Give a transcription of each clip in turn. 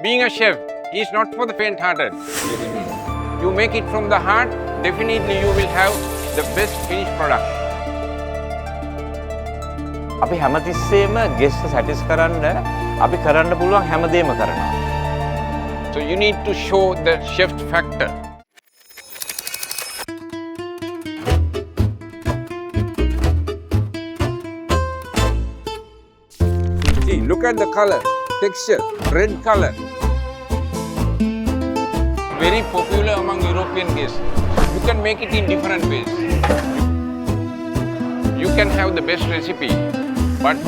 Being a chef is not for the faint-hearted. You make it from the heart, definitely you will have the best finished product. අපි හැමතිස්සෙම guest සැටිස් කරන්න අපි කරන්න පුළුවන් හැමදේම කරනවා. So you need to show the chef factor. See, look at the color, texture, red color. Very popular among European guests. You can make it in different ways. You can have the best recipe, but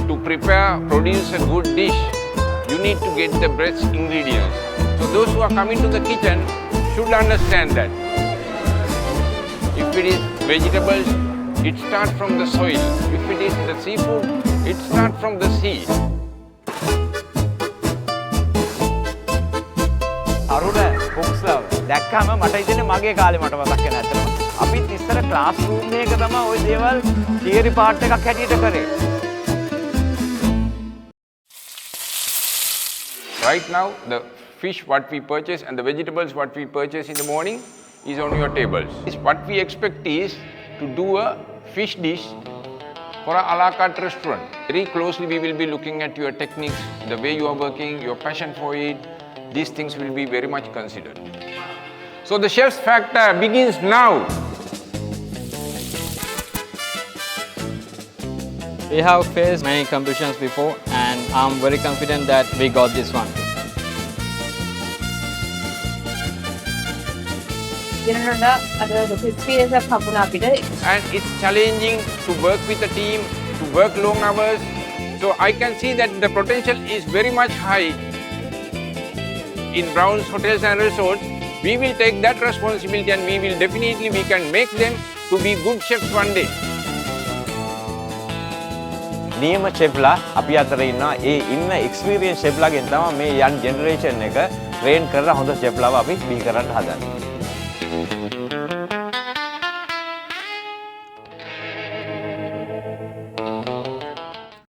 to prepare, produce a good dish, you need to get the best ingredients. So those who are coming to the kitchen should understand that. If it is vegetables, it starts from the soil. If it is the seafood, it starts from the sea. අරුණ කුක්ස්ලා දැක්කම මට හිතෙන්නේ මගේ කාලේ මට මතක් වෙන ඇත්තටම. අපිත් ඉස්සර ක්ලාස් රූම් එකක තමයි ওই දේවල් තියරි පාර්ට් එකක් හැටියට කරේ. Right now, the fish what we purchase and the vegetables what we purchase in the morning is on your tables. What we expect is to do a fish dish for a la carte restaurant. Very closely we will be looking at your techniques, the way you are working, your passion for it. These things will be very much considered. So the chef's factor begins now. We have faced many competitions before and I'm very confident that we got this one. And it's challenging to work with a team, to work long hours. So I can see that the potential is very much high in Brown's Hotels and Resorts. We will take that responsibility and we can make them to be good chefs one day. නියම ෂෙෆ්ලා අපි අතර ඉන්නවා. ඒ ඉන්න experience ෂෙෆ්ලාගෙන් තමයි මේ යන් generation එක train කරලා හොඳ ෂෙෆ්ලාව අපි බිහි කරන්න හදන්නේ.